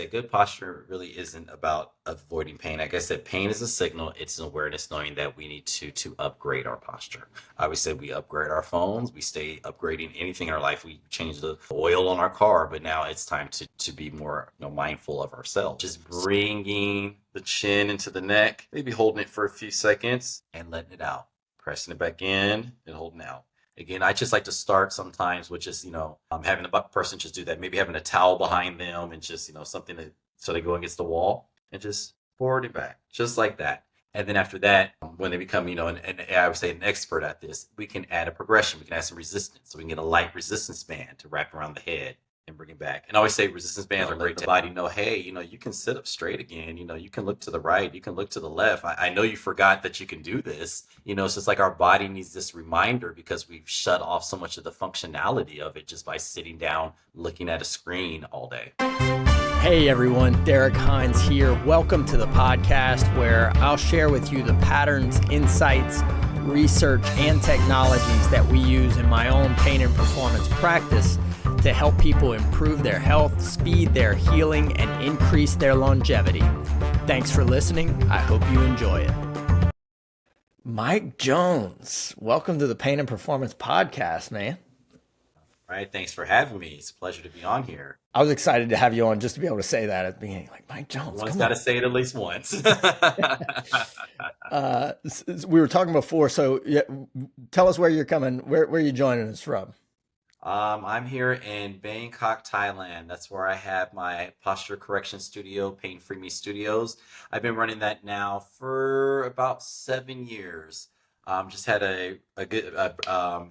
A good posture really isn't about avoiding pain. Like I said, pain is a signal. It's an awareness knowing that we need to upgrade our posture. I always say we upgrade our phones. We stay upgrading anything in our life. We change the oil on our car, but now it's time to be more mindful of ourselves. Just bringing the chin into the neck, maybe holding it for a few seconds and letting it out. Pressing it back in and holding out. Again, I just like to start sometimes with just, having a person just do that, maybe having a towel behind them and just, something so they go against the wall and just forward and back, just like that. And then after that, when they become, and I would say an expert at this, we can add a progression. We can add some resistance. So we can get a light resistance band to wrap around the head and bring it back. And I always say resistance bands are great to let the body know, hey, you can sit up straight again. You can look to the right. You can look to the left. I know you forgot that you can do this. So it's like our body needs this reminder because we've shut off so much of the functionality of it just by sitting down, looking at a screen all day. Hey everyone, Derek Hines here. Welcome to the podcast where I'll share with you the patterns, insights, research, and technologies that we use in my own pain and performance practice to help people improve their health, speed their healing, and increase their longevity. Thanks for listening. I hope you enjoy it. Mike Jones, welcome to the Pain and Performance Podcast, man. All right, thanks for having me. It's a pleasure to be on here. I was excited to have you on just to be able to say that at the beginning, like Mike Jones. One's got to say it at least once. We were talking before, so tell us where you're coming, where you joining us from. I'm here in Bangkok, Thailand. That's where I have my posture correction studio, Pain Free Me Studios. I've been running that now for about 7 years. Just had a good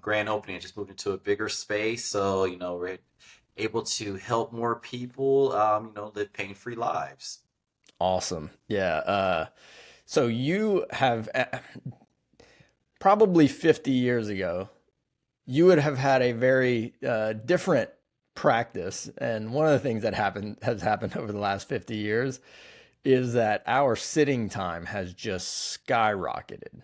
grand opening. I just moved into a bigger space, so we're able to help more people, live pain-free lives. Awesome, yeah. So you have probably 50 years ago, you would have had a very different practice, and one of the things that has happened over the last 50 years is that our sitting time has just skyrocketed.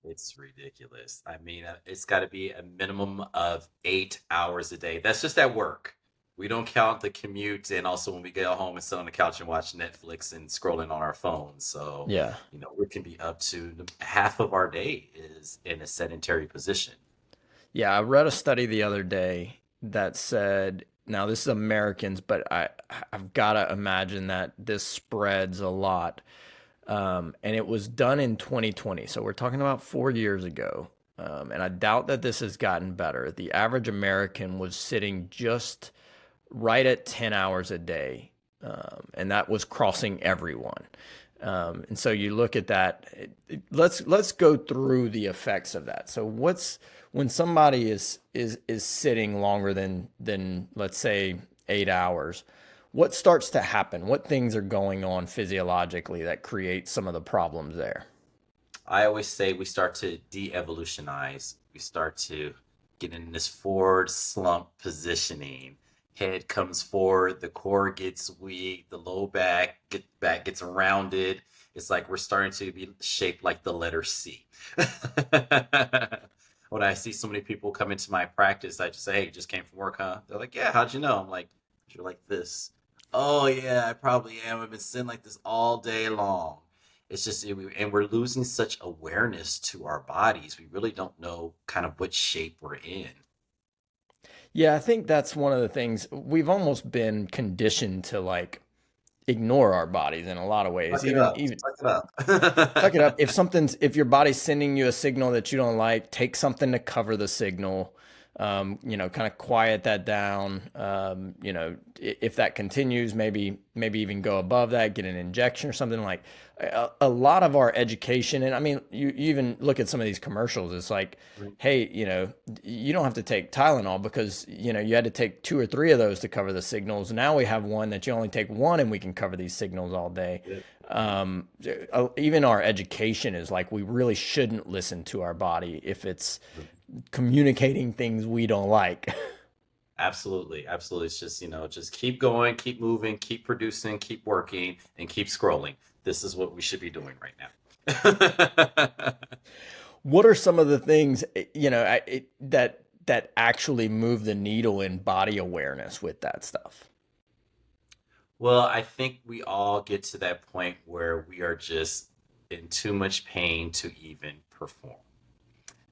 It's ridiculous. I mean, it's got to be a minimum of 8 hours a day. That's just at work. We don't count the commute and also when we get home and sit on the couch and watch Netflix and scrolling on our phones. So, Yeah. We can be up to half of our day is in a sedentary position. Yeah, I read a study the other day that said, now this is Americans, but I've got to imagine that this spreads a lot. And it was done in 2020. So we're talking about 4 years ago. And I doubt that this has gotten better. The average American was sitting just right at 10 hours a day. And that was crossing everyone. And so you look at that, let's go through the effects of that. So when somebody is sitting longer than let's say 8 hours, what starts to happen? What things are going on physiologically that create some of the problems there? I always say we start to de-evolutionize. We start to get in this forward slump positioning. Head comes forward, the core gets weak, the low back gets rounded. It's like we're starting to be shaped like the letter C. When I see so many people come into my practice, I just say, hey, you just came from work, huh? They're like, yeah, how'd you know? I'm like, you're like this. Oh, yeah, I probably am. I've been sitting like this all day long. It's just, and we're losing such awareness to our bodies. We really don't know kind of what shape we're in. Yeah, I think that's one of the things we've almost been conditioned to like ignore our bodies in a lot of ways. Suck it up. Suck it up. Suck it up. If your body's sending you a signal that you don't like, take something to cover the signal. Kind of quiet that down. If that continues, maybe even go above that, get an injection or something. Like a lot of our education. And I mean, you even look at some of these commercials. It's like, hey, you don't have to take Tylenol because, you had to take 2 or 3 of those to cover the signals. Now we have one that you only take one and we can cover these signals all day. Yeah. Even our education is like, we really shouldn't listen to our body if it's communicating things we don't like. Absolutely. Absolutely. It's just, just keep going, keep moving, keep producing, keep working, and keep scrolling. This is what we should be doing right now. What are some of the things, that actually move the needle in body awareness with that stuff? Well, I think we all get to that point where we are just in too much pain to even perform.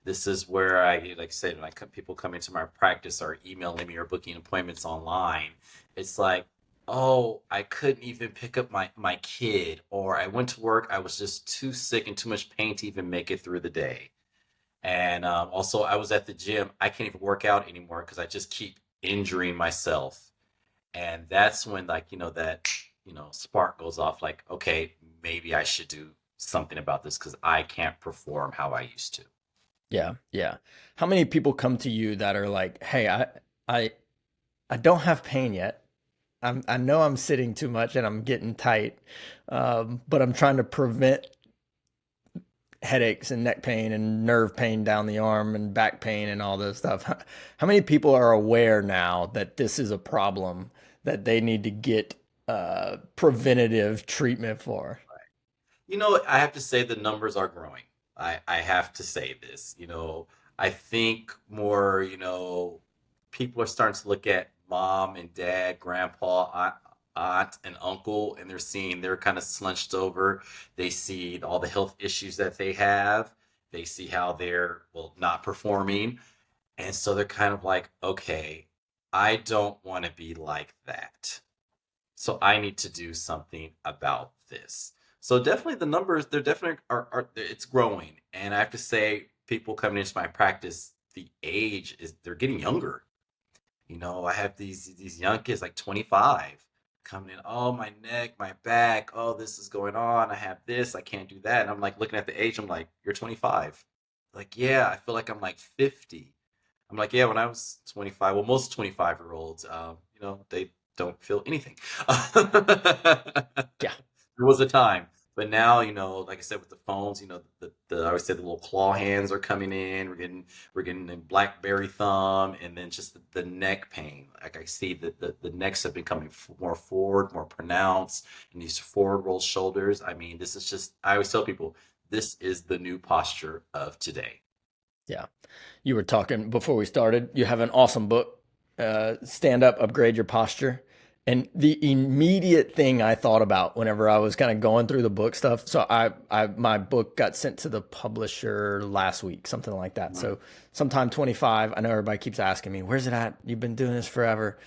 This is where like I said, when people come into my practice or emailing me or booking appointments online, it's like, oh, I couldn't even pick up my kid, or I went to work, I was just too sick and too much pain to even make it through the day. And also, I was at the gym, I can't even work out anymore because I just keep injuring myself. And that's when, like, that spark goes off, like, okay, maybe I should do something about this because I can't perform how I used to. Yeah, yeah. How many people come to you that are like, "Hey, I I don't have pain yet. I know I'm sitting too much and I'm getting tight, but I'm trying to prevent headaches and neck pain and nerve pain down the arm and back pain and all this stuff." How many people are aware now that this is a problem that they need to get preventative treatment for? I have to say the numbers are growing. I have to say this. I think more, people are starting to look at mom and dad, grandpa, aunt and uncle, and they're seeing they're kind of slunched over. They see all the health issues that they have. They see how they're, well, not performing. And so they're kind of like, okay, I don't want to be like that. So I need to do something about this. So definitely the numbers, they're definitely it's growing. And I have to say, people coming into my practice, the age is they're getting younger. I have these young kids like 25 coming in, oh my neck, my back, oh this is going on. I have this, I can't do that. And I'm like looking at the age, I'm like, you're 25. Like, yeah, I feel like I'm like 50. I'm like, yeah, when I was 25, well, most 25-year-olds, they don't feel anything. Yeah. There was a time, but now, like I said, with the phones, I always say the little claw hands are coming in. We're getting the BlackBerry thumb, and then just the neck pain. Like I see that the necks have been coming more forward, more pronounced, and these forward rolled shoulders. I mean, this is just. I always tell people this is the new posture of today. Yeah. You were talking before we started. You have an awesome book, Stand Up, Upgrade Your Posture. And the immediate thing I thought about whenever I was kind of going through the book stuff. So my book got sent to the publisher last week, something like that. Mhm. So sometime 25. I know everybody keeps asking me, "Where's it at? You've been doing this forever."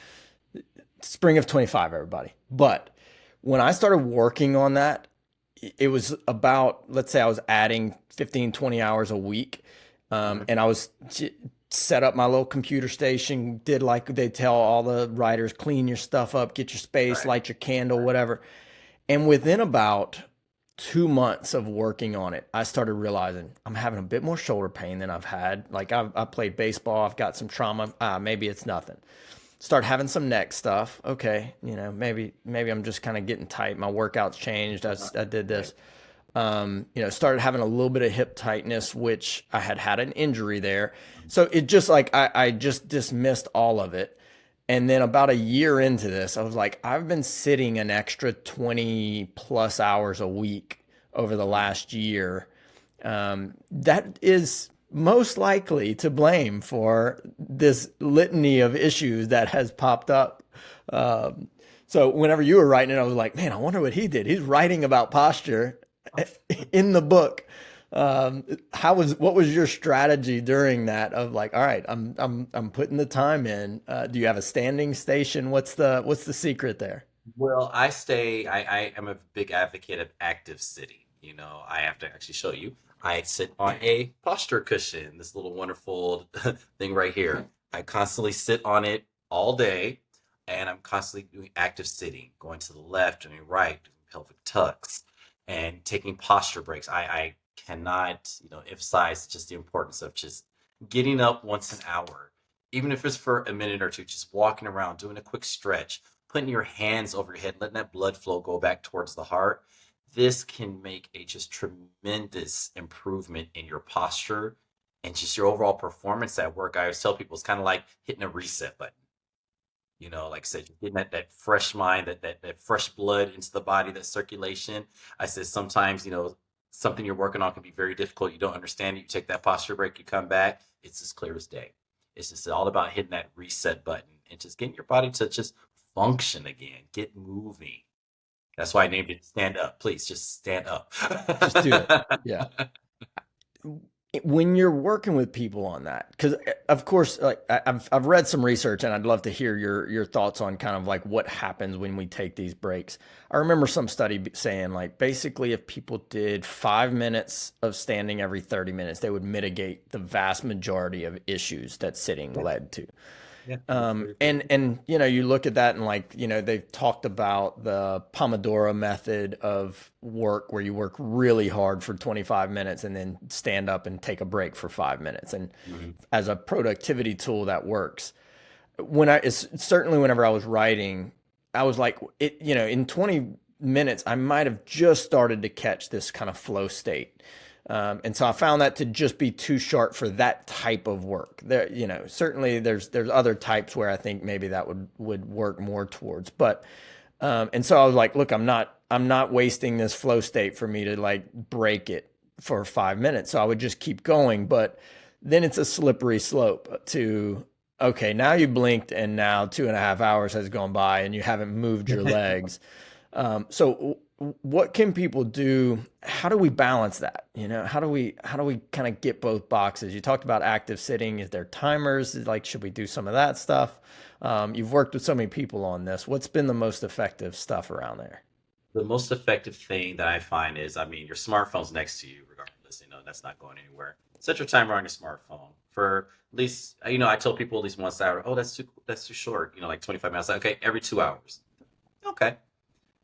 Spring of 25, everybody. But when I started working on that, it was about, let's say I was adding 15, 20 hours a week. Mhm. And I was set up my little computer station, did like they tell all the writers, clean your stuff up, get your space, Right. light your candle, whatever. And within about 2 months of working on it, I started realizing I'm having a bit more shoulder pain than I've had. Like I played baseball, I've got some trauma. Maybe it's nothing. Start having some neck stuff. Okay, maybe I'm just kind of getting tight. My workouts changed. I did Right. this. Started having a little bit of hip tightness, which I had an injury there. So it just like I just dismissed all of it. And then about a year into this, I was like, I've been sitting an extra 20 plus hours a week over the Mhm. last year. That is most likely to blame for this litany of issues that has popped up. Um, so whenever you were writing it, I was like, man, I wonder what he did. He's writing about posture in the book. What was your strategy during that of like, all right, I'm putting the time in. Do you have a standing station? What's the secret there? Well, I am a big advocate of active sitting. I have to actually show you. I sit on a posture cushion, this little wonderful thing right here. I constantly sit on it all day, and I'm constantly doing active sitting, going to the left and the right, doing pelvic tucks, and taking posture breaks. I cannot, emphasize just the importance of just getting up once an hour, even if it's for a minute or two, just walking around, doing a quick stretch, putting your hands over your head, letting that blood flow go back towards the heart. This can make a just tremendous improvement in your posture and just your overall performance at work. I always tell people it's kind of like hitting a reset button. Like I said, you're getting that fresh mind, that fresh blood into the body, that circulation. I said sometimes, something you're working on can be very difficult. You don't understand it. You take that posture break, you come back, it's as clear as day. It's just all about hitting that reset button and just getting your body to just function again, get moving. That's why I named it Stand Up. Please just stand up. Just do it. Yeah. When you're working with people on that, because of course, like I've read some research, and I'd love to hear your thoughts on kind of like what happens when we take these breaks. I remember some study saying like basically if people did 5 minutes of standing every 30 minutes, they would mitigate the vast majority of issues that sitting Yeah, led to. yeah, that's very true. And you look at that and like they've talked about the Pomodoro method of work where you work really hard for 25 minutes and then stand up and take a break for 5 minutes. And Mhm. as a productivity tool, that works. It's certainly whenever I was writing, I was like in 20 minutes I might have just started to catch this kind of flow state. And so I found that to just be too short for that type of work. There, certainly there's other types where I think maybe that would work more towards. But and so I was like, look, I'm not wasting this flow state for me to like break it for 5 minutes. So I would just keep going. But then it's a slippery slope to okay, now you blinked and now 2.5 hours has gone by and you haven't moved your legs. So what can people do? How do we balance that? How do we kind of get both boxes? You talked about active sitting. Is there timers? Like, should we do some of that stuff? You've worked with so many people on this. What's been the most effective stuff around there? The most effective thing that I find is, I mean, your smartphone's next to you, regardless. That's not going anywhere. Set your timer on your smartphone for at least, I tell people at least once an hour. Oh, that's too short. Like 25 minutes. Okay, every 2 hours. Okay,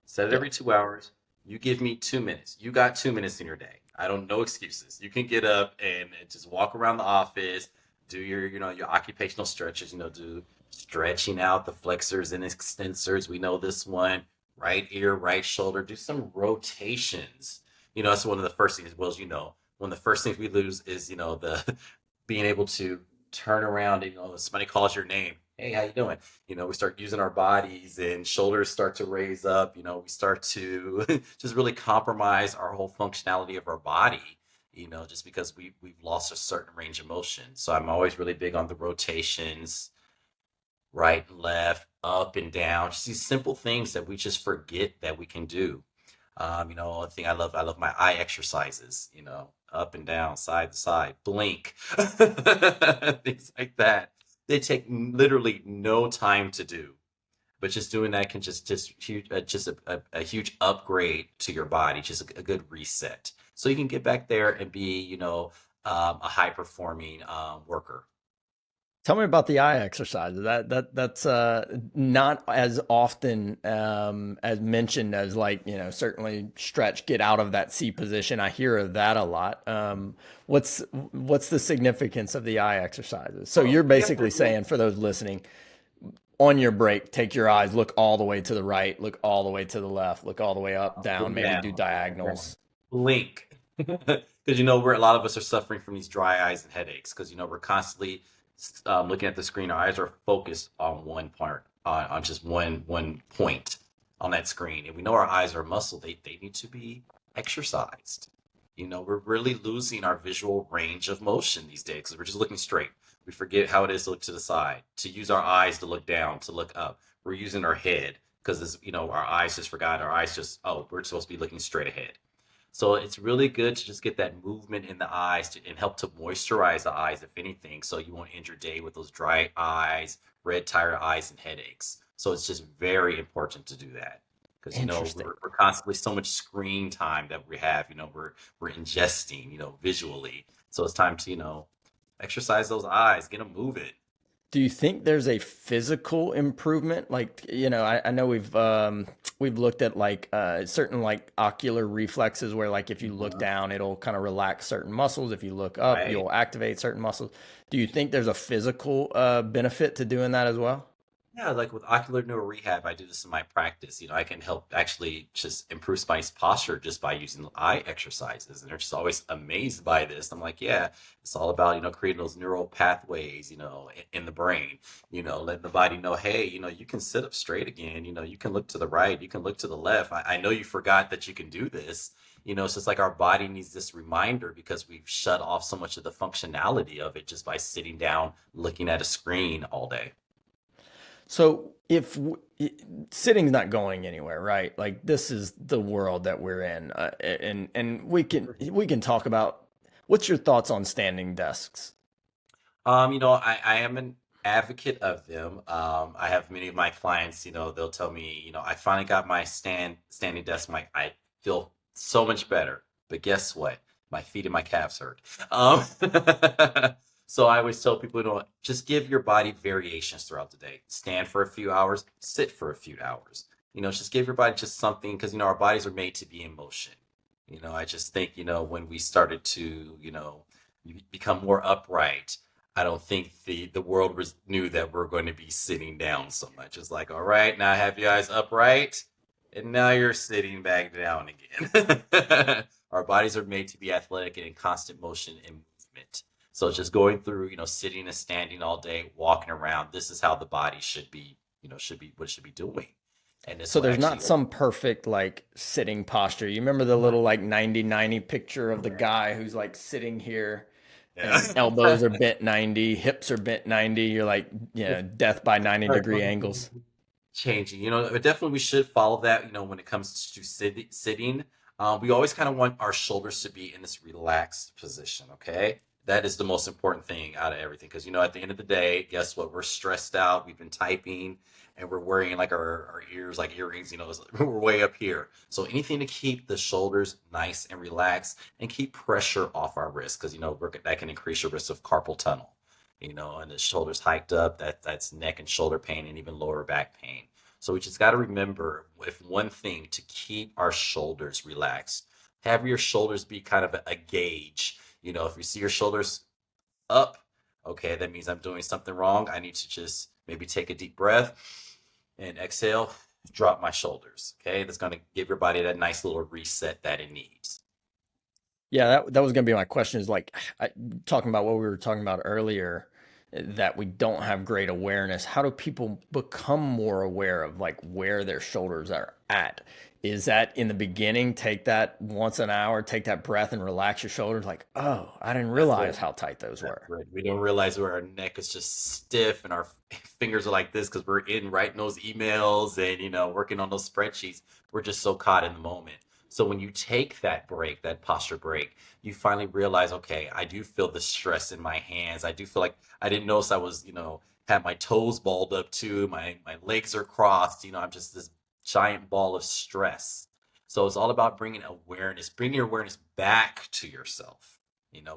set it Yeah. every 2 hours. You give me 2 minutes. You got 2 minutes in your day. I don't no excuses. You can get up and just walk around the office, do your occupational stretches. Do stretching out the flexors and extensors. We know this one. Right ear, right shoulder. Do some rotations. That's one of the first things. Well, one of the first things we lose is the being able to turn around and somebody calls your name. Hey, how you doing? We start using our bodies and shoulders start to raise up. We start to just really compromise our whole functionality of our body. Just because we've lost a certain range of motion. So I'm always really big on the rotations, right and left, up and down. Just these simple things that we just forget that we can do. One thing I love my eye exercises, up and down, side to side, blink, things like that. They take literally no time to do, but just doing that can just huge, just a huge upgrade to your body, just a good reset. So you can get back there and be, a high performing worker. Tell me about the eye exercises. That's not as often as mentioned as like certainly stretch, get out of that C position. I hear of that a lot. What's the significance of the eye exercises? So Well, you're yeah, basically saying for those listening, on your break, take your eyes, look all the way to the right, look all the way to the left, look all the way up, down, look maybe do down, look down, diagonals. blink. Because we're a lot of us are suffering from these dry eyes and headaches because we're constantly looking at the screen. Our eyes are focused on one part, on just one point on that screen, and we know our eyes are muscle. They need to be exercised. We're really losing our visual range of motion these days because we're just looking straight. We forget how it is to look to the side, to use our eyes to look down, to look up. We're using our head because our eyes just forgot. Our eyes just, oh, we're supposed to be looking straight ahead. So it's really good to just get that movement in the eyes and help to moisturize the eyes, if anything, so you won't end your day with those dry eyes, red, tired eyes, and headaches. So it's just very important to do that because Interesting. we're constantly so much screen time that we have. We're ingesting, visually. So it's time to exercise those eyes, get them moving. Do you think there's a physical improvement? Like, I know we've looked at like certain like ocular reflexes where like if you look Mhm. down, it'll kind of relax certain muscles. If you look up, Right. you'll activate certain muscles. Do you think there's a physical benefit to doing that as well? Yeah, like with ocular neural rehab, I do this in my practice. I can help actually just improve somebody's posture just by using eye exercises. And they're just always amazed by this. I'm like, yeah, it's all about, creating those neural pathways, in the brain, letting the body know, hey, you can sit up straight again. You can look to the right, you can look to the left. I know you forgot that you can do this. It's just like our body needs this reminder because we've shut off so much of the functionality of it just by sitting down, looking at a screen all day. So if sitting's not going anywhere, right? Like this is the world that we're in, and we can talk about what's your thoughts on standing desks? I am an advocate of them. I have many of my clients, they'll tell me, I finally got my standing desk mic. I feel so much better. But guess what? My feet and my calves hurt. Um, so I always tell people, just give your body variations throughout the day. Stand for a few hours, sit for a few hours. Just give your body just something because, our bodies are made to be in motion. I just think, when we started to, become more upright, I don't think the world knew that we're going to be sitting down so much. It's like, all right, now I have you guys upright, and now you're sitting back down again. Our bodies are made to be athletic and in constant motion and movement. So it's just going through, sitting and standing all day, walking around. This is how the body should be, should be what it should be doing. And this So will there's not actually, some perfect like sitting posture. You remember the little like 90-90 picture of the guy who's like sitting here and elbows yeah. are bent 90, hips are bent 90. You're like, death by 90-degree angles. Changing. Definitely we should follow that, when it comes to sitting. We always kind of want our shoulders to be in this relaxed position, okay? That is the most important thing out of everything because, at the end of the day, guess what? We're stressed out. We've been typing and we're wearing like our ears like earrings, we're way up here. So anything to keep the shoulders nice and relaxed and keep pressure off our wrists because, that can increase your risk of carpal tunnel. And the shoulders hiked up, that's neck and shoulder pain and even lower back pain. So we just got to remember if one thing to keep our shoulders relaxed. Have your shoulders be kind of a gauge. If you see your shoulders up, okay, that means I'm doing something wrong. I need to just maybe take a deep breath and exhale, drop my shoulders. Okay, that's going to give your body that nice little reset that it needs. Yeah, that was going to be my question is like talking about what we were talking about earlier that we don't have great awareness. How do people become more aware of like where their shoulders are at? Is that in the beginning, take that once an hour, take that breath and relax your shoulders like, "Oh, I didn't That's realize it. how tight those That's were." right. We don't realize where our neck is just stiff and our fingers are like this because we're in writing those emails and working on those spreadsheets. We're just so caught in the moment. So when you take that break, that posture break, you finally realize, okay, I do feel the stress in my hands. I do feel like I didn't notice I was, had my toes balled up too. My legs are crossed. I'm just this giant ball of stress. So it's all about bringing awareness, bring your awareness back to yourself.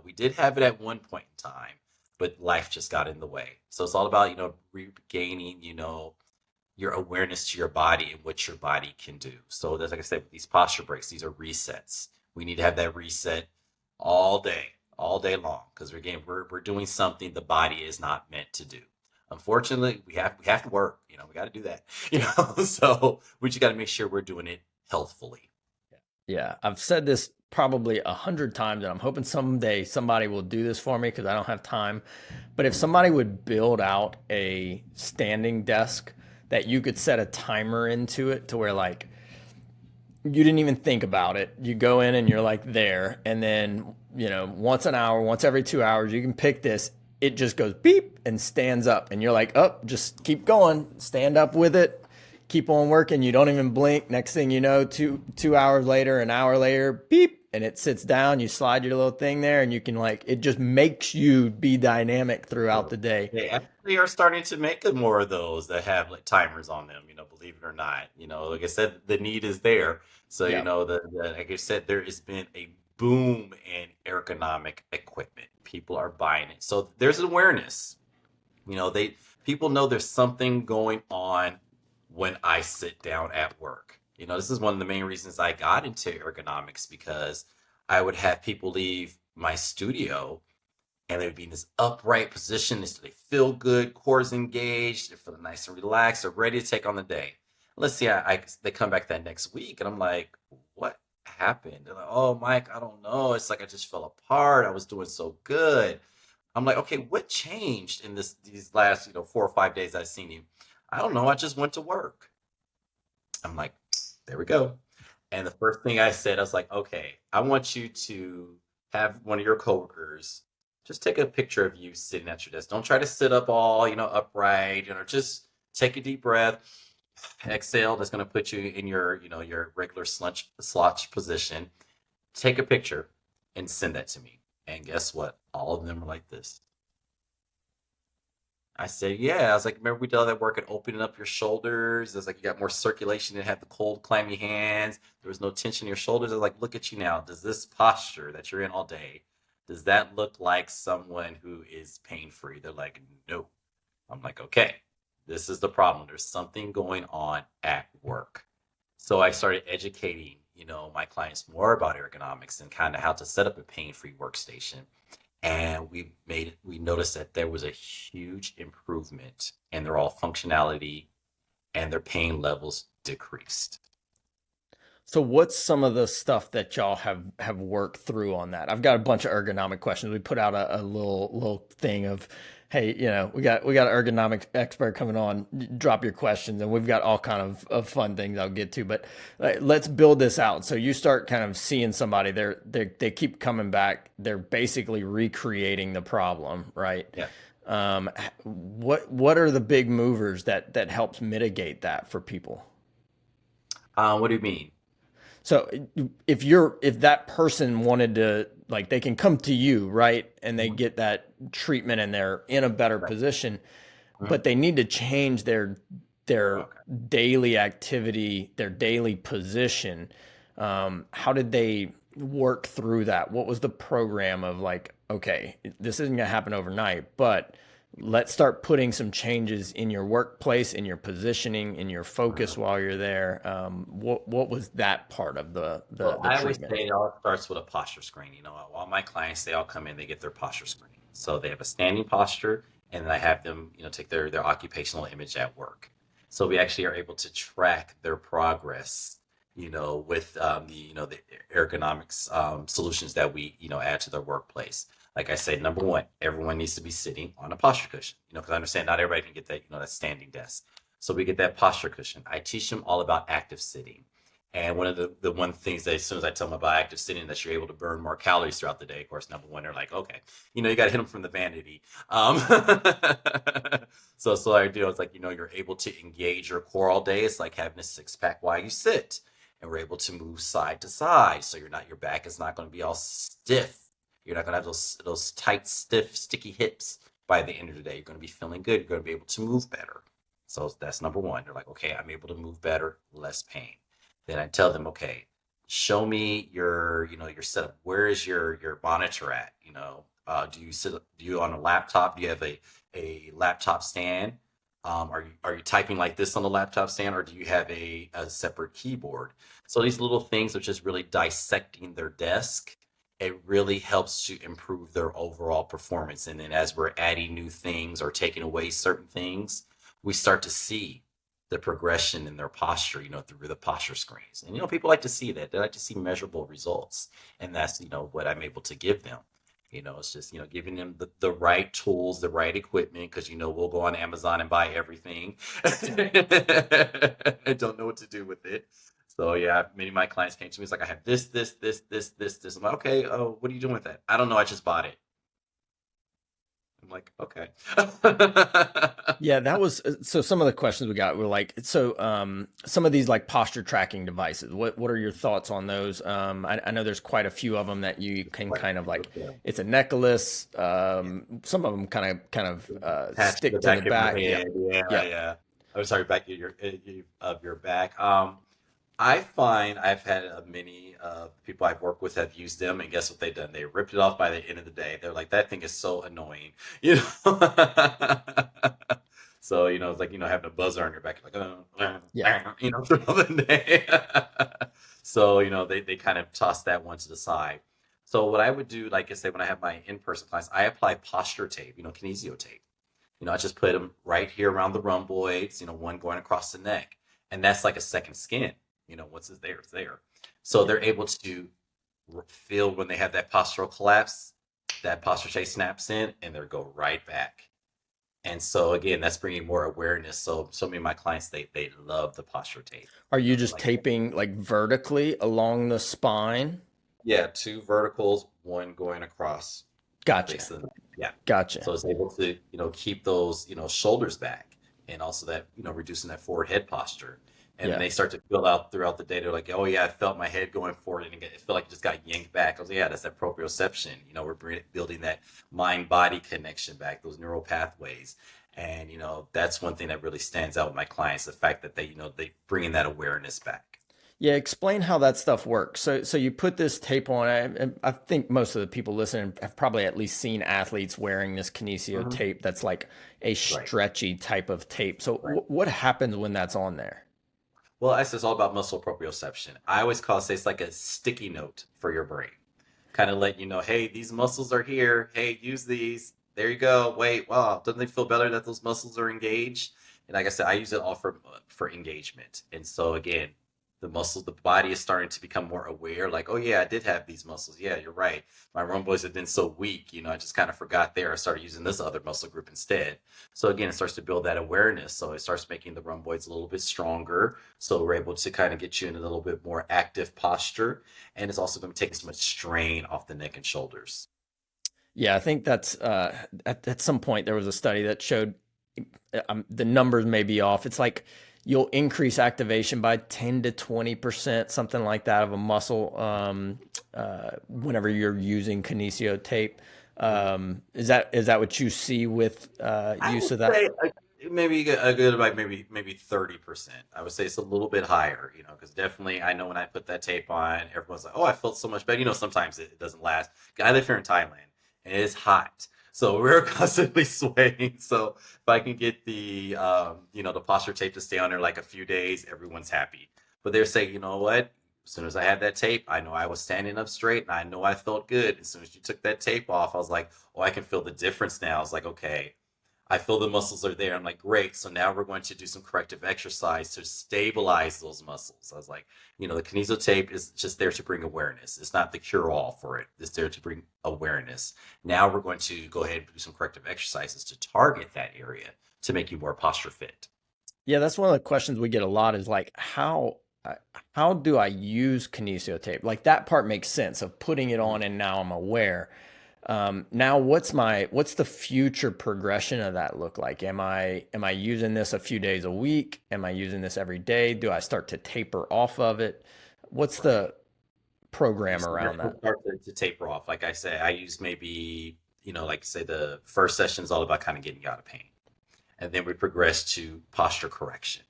We did have it at one point in time, but life just got in the way. So it's all about, regaining, your awareness to your body and what your body can do. So there's, like I said, with these posture breaks, these are resets. We need to have that reset all day long, because again, we're doing something the body is not meant to do. Unfortunately, we have to work. We got to do that. So we just got to make sure we're doing it healthfully. Yeah, I've said this probably 100 times, and I'm hoping someday somebody will do this for me because I don't have time. But if somebody would build out a standing desk that you could set a timer into it to where like you didn't even think about it, you go in and you're like there, and then once an hour, once every 2 hours, you can pick this. It just goes beep and stands up, and you're like, oh, just keep going, stand up with it, keep on working. You don't even blink. Next thing you know, two hours later, an hour later, beep, and it sits down. You slide your little thing there, and you can like it just makes you be dynamic throughout So the day. they actually are starting to make more of those that have like timers on them, believe it or not. Like I said, the need is there. So, Yeah. like I said, there has been a boom in ergonomic equipment. People are buying it. So there's awareness. They people know there's something going on when I sit down at work. This is one of the main reasons I got into ergonomics because I would have people leave my studio and they would be in this upright position so they feel good, cores engaged, they're feeling nice and relaxed, they're ready to take on the day. Let's see, they come back that next week and I'm like, what happened? They're like, oh, Mike, I don't know. It's like I just fell apart. I was doing so good. I'm like, okay, what changed in these last, 4 or 5 days I've seen you? I don't know. I just went to work. I'm like, there we go. And the first thing I said, I was like, okay, I want you to have one of your coworkers just take a picture of you sitting at your desk. Don't try to sit up all, upright, just Take a deep breath, exhale. That's going to put you in your, your regular slouch position. Take a picture and send that to me. And guess what? All of them are like this. I said, yeah. I was like, remember we did all that work at opening up your shoulders? It's like you got more circulation and had the cold, clammy hands. There was no tension in your shoulders. I was like, look at you now. Does this posture that you're in all day, does that look like someone who is pain free? They're like, no. I'm like, okay, this is the problem. There's something going on at work. So I started educating, my clients more about ergonomics and kind of how to set up a pain-free workstation. And we noticed that there was a huge improvement in their all functionality and their pain levels decreased. So what's some of the stuff that y'all have worked through on that? I've got a bunch of ergonomic questions. We put out a little thing of, hey, we got an ergonomic expert coming on. Drop your questions, and we've got all kind of fun things I'll get to. But let's build this out. So you start kind of seeing somebody. They keep coming back. They're basically recreating the problem, right? Yeah. What are the big movers that helps mitigate that for people? What do you mean? So if that person wanted to, like, they can come to you, right? And they Mhm. get that treatment and they're in a better Right. position, Mhm. but they need to change their Okay. daily activity, their daily position. How did they work through that? What was the program of, like, okay, this isn't going to happen overnight, but let's start putting some changes in your workplace, in your positioning, in your focus while you're there. What was that part of Well, the I always treatment? say it all starts with a posture screen. All my clients, they all come in, they get their posture screen. So they have a standing posture, and then I have them, take their occupational image at work. So we actually are able to track their progress, with the ergonomics solutions that we, add to their workplace. Like I said, number one, everyone needs to be sitting on a posture cushion, because I understand not everybody can get that, that standing desk. So we get that posture cushion. I teach them all about active sitting. And one of the one things that as soon as I tell them about active sitting, that you're able to burn more calories throughout the day. Of course, number one, they're like, okay, you got to hit them from the vanity. So I do. It's like, you're able to engage your core all day. It's like having a six pack while you sit, and we're able to move side to side. So your back is not going to be all stiff. You're not going to have those tight, stiff, sticky hips by the end of the day. You're going to be feeling good. You're going to be able to move better. So that's number one. They're like, okay, I'm able to move better, less pain. Then I tell them, okay, show me your setup. Where is your monitor at? Do you on a laptop? Do you have a laptop stand? Are you typing like this on the laptop stand, or do you have a separate keyboard? So these little things are just really dissecting their desk. It really helps to improve their overall performance. And then as we're adding new things or taking away certain things, we start to see the progression in their posture, through the posture screens. And, people like to see that. They like to see measurable results. And that's, what I'm able to give them. It's just, giving them the right tools, the right equipment, because, we'll go on Amazon and buy everything. I don't know what to do with it. So yeah, many of my clients came to me. It's like, I have this. I'm like, okay, oh, what are you doing with that? I don't know. I just bought it. I'm like, okay. Yeah, that was so some of the questions we got were like, so some of these like posture tracking devices, what are your thoughts on those? I know there's quite a few of them that you can Quite a kind of few like, of them. it's a necklace. Yeah. Some of them kind of Attached to the stick to the back of your back. Yep. head. Yeah, Yep. yeah. I'm sorry, back of your back. I find I've had many people I've worked with have used them, and guess what they've done? They ripped it off by the end of the day. They're like, that thing is so annoying, you know. So it's like having a buzzer on your back, like Yeah. throughout the day. So they kind of toss that one to the side. So what I would do, like I say, when I have my in-person class, I apply posture tape, Kinesio tape. I just put them right here around the rhomboids, one going across the neck. And that's like a second skin. Once it's there, it's there. So Yeah. they're able to feel when they have that postural collapse, that posture tape snaps in and they'll go right back. And so again, that's bringing more awareness. So many of my clients, they love the posture tape. Are you They're just like, taping like vertically along the spine? yeah, two verticals, one going across the Gotcha. base of the neck. Yeah. Gotcha. So it's able to, keep those, shoulders back. and also that, reducing that forward head posture. And then Yeah. they start to fill out throughout the day. They're like, oh yeah, I felt my head going forward and it felt like it just got yanked back. I was like, yeah, that's that proprioception. We're building that mind body connection back, those neural pathways. And, that's one thing that really stands out with my clients, the fact that they bring in that awareness back. Yeah, explain how that stuff works. So you put this tape on. I think most of the people listening have probably at least seen athletes wearing this Kinesio Hmm. tape that's like a Right. stretchy type of tape. So Right. what happens when that's on there? Well, it's all about muscle proprioception. I always say it's like a sticky note for your brain, kind of let you know, hey, these muscles are here. Hey, use these. There you go. Wait, wow, doesn't it feel better that those muscles are engaged? And like I said, I use it all for engagement. And so again, the body is starting to become more aware. Like, oh yeah, I did have these muscles. Yeah, you're right. My rhomboids have been so weak. I just kind of forgot there. I started using this other muscle group instead. So again, it starts to build that awareness. So it starts making the rhomboids a little bit stronger. So we're able to kind of get you in a little bit more active posture, and it's also going to take as much strain off the neck and shoulders. Yeah, I think that's at some point there was a study that showed the numbers may be off. It's like you'll increase activation by 10 to 20%, something like that, of a muscle whenever you're using Kinesio tape. Is that what you see with I use would of that? say maybe a good about maybe 30%. I would say it's a little bit higher, because definitely I know when I put that tape on, everyone's like, "Oh, I felt so much better." Sometimes it doesn't last. I live here in Thailand, and it's hot, so we're constantly sweating. So if I can get the posture tape to stay on there like a few days, everyone's happy. But they're saying, you know what? As soon as I had that tape, I know I was standing up straight, and I know I felt good. As soon as you took that tape off, I was like, "Oh, I can feel the difference now." I was like, "Okay." I feel the muscles are there. I'm like, great. So now we're going to do some corrective exercise to stabilize those muscles. I was like, the kinesio tape is just there to bring awareness. It's not the cure all for it. It's there to bring awareness. Now we're going to go ahead and do some corrective exercises to target that area to make you more posture fit. Yeah, that's one of the questions we get a lot is like how do I use Kinesio tape? Like that part makes sense of putting it Mhm. on and now I'm aware. Now what's the future progression of that look like? Am I using this a few days a week? Am I using this every day? Do I start to taper off of it? What's Right. the program So around definitely that? start to taper off. Like I say, I use maybe, like say the first session is all about kind of getting you out of pain. And then we progress to posture correction.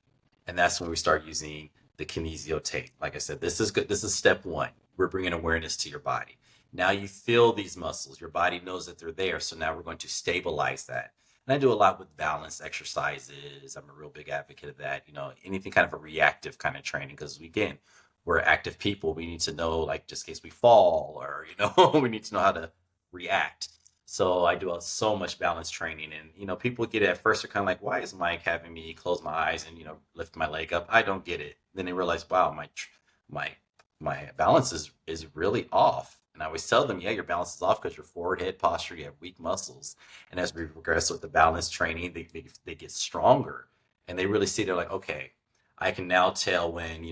And that's when we start using the kinesio tape. Like I said, this is good. This is step one. We're bringing awareness to your body. Now you feel these muscles. Your body knows that they're there. So now we're going to stabilize that. And I do a lot with balance exercises. I'm a real big advocate of that. Anything kind of a reactive kind of training, because again, we're active people. We need to know, like, just in case we fall, or we need to know how to react. So I do so much balance training, and people get it at first. They're kind of like, "Why is Mike having me close my eyes and lift my leg up?" I don't get it. Then they realize, "Wow, my my balance is really off." And I always tell them, "Yeah, your balance is off because your forward head posture, you have weak muscles." And as we progress with the balance training, they get stronger, and they really see they're like, "Okay, I can now tell when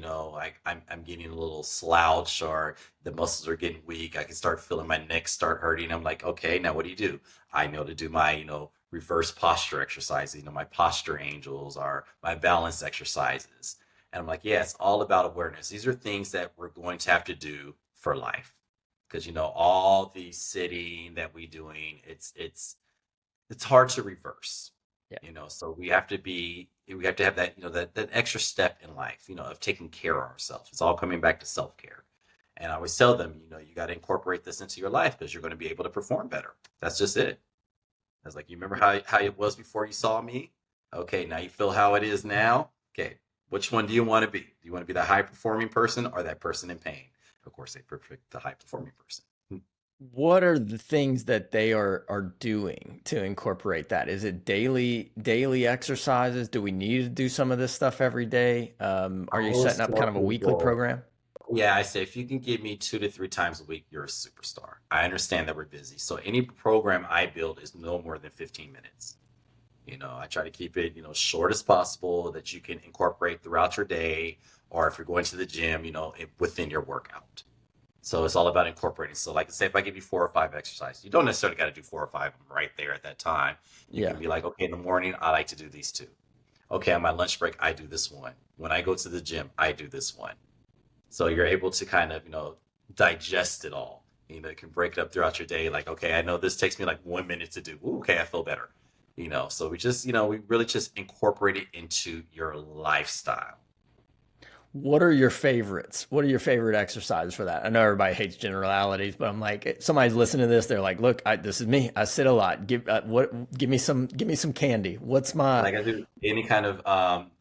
I'm getting a little slouch or the muscles are getting weak. I can start feeling my neck start hurting. I'm like, okay, now what do you do? I know to do my, reverse posture exercises, my posture angels or my balance exercises. And I'm like, yeah, it's all about awareness. These are things that we're going to have to do for life. Because all the sitting that we doing, it's hard to reverse. Yeah. So we have to have that, that extra step in life, of taking care of ourselves. It's all coming back to self-care. And I always tell them, you got to incorporate this into your life because you're going to be able to perform better. That's just it. I was like, you remember how it was before you saw me? Okay, now you feel how it is now. Okay, which one do you want to be? Do you want to be the high performing person or that person in pain? Of course, they prefer the high performing person. What are the things that they are doing to incorporate that? Is it daily exercises? Do we need to do some of this stuff every day? I Are you always setting up kind tell of a weekly people, program? yeah, I say if you can give me 2 to 3 times a week, you're a superstar. I understand that we're busy. So any program I build is no more than 15 minutes. I try to keep it, short as possible that you can incorporate throughout your day, or if you're going to the gym, within your workout. So it's all about incorporating. So like say if I give you 4 or 5 exercises, you don't necessarily got to do 4 or 5 of them right there at that time. You Yeah. can be like, okay, in the morning, I like to do these two. Okay, on my lunch break, I do this one. When I go to the gym, I do this one. So you're able to kind of, digest it all. You can break it up throughout your day. Like, okay, I know this takes me like 1 minute to do. Ooh, okay, I feel better. So we just, we really just incorporate it into your lifestyle. What are your favorites? What are your favorite exercises for that? I know everybody hates generalities, but I'm like, somebody's listening to this, they're like, "Look, this is me. I sit a lot. Give me some candy. What's my?" Like I do any kind of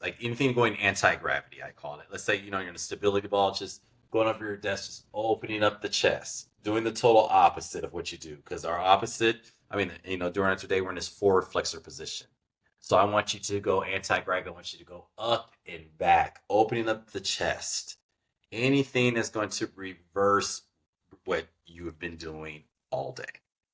like anything going anti-gravity, I call it. Let's say, you're in a stability ball, just going over your desk, just opening up the chest, doing the total opposite of what you do. Because our opposite, I mean, during our today, we're in this forward flexor position. So I want you to go anti-gravity. I want you to go up and back, opening up the chest. Anything that's going to reverse what you have been doing all day.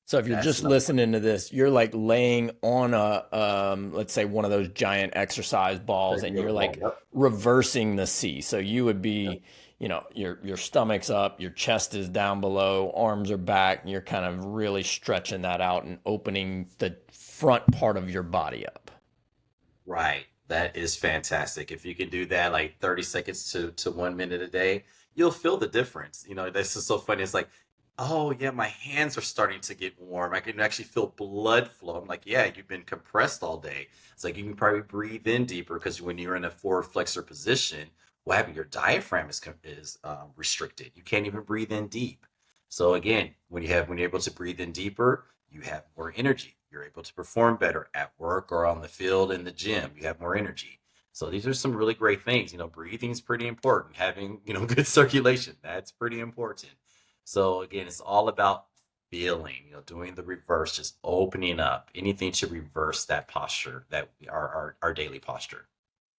So if you're That's just number one. listening to this, you're like laying on a let's say one of those giant exercise balls, and Regular you're ball. like Yep. reversing the C. So you would Yep. be, your stomach's up, your chest is down below, arms are back, and you're kind of really stretching that out and opening the front part of your body up. Right. That is fantastic. If you can do that like 30 seconds to 1 minute a day, you'll feel the difference. This is so funny. It's like, oh yeah, my hands are starting to get warm. I can actually feel blood flow. I'm like, yeah, you've been compressed all day. It's like you can probably breathe in deeper because when you're in a forward flexor position, what happened? Your diaphragm is restricted. You can't even breathe in deep. So again, when you're able to breathe in deeper, you have more energy. You're able to perform better at work or on the field in the gym. You have more energy. So these are some really great things. Breathing is pretty important. Having, good circulation, that's pretty important. So again, it's all about feeling, doing the reverse, just opening up, anything to reverse that posture that our daily posture.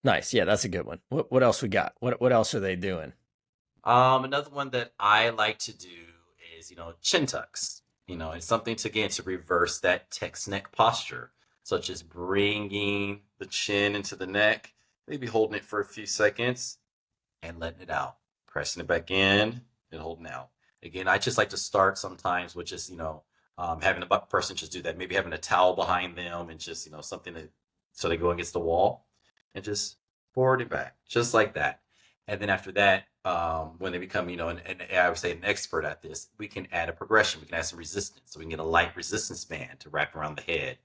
Nice. Yeah, that's a good one. What else we got? What else are they doing? Another one that I like to do is, chin tucks. It's something to again to reverse that text neck posture, such as bringing the chin into the neck, maybe holding it for a few seconds and letting it out, pressing it back in and holding out. Again, I just like to start sometimes with just, having a person just do that, maybe having a towel behind them and just, something that so they go against the wall and just forward and back, just like that. And then after that, when they become, and I would say an expert at this, we can add a progression. We can add some resistance. So we can get a light resistance band to wrap around the head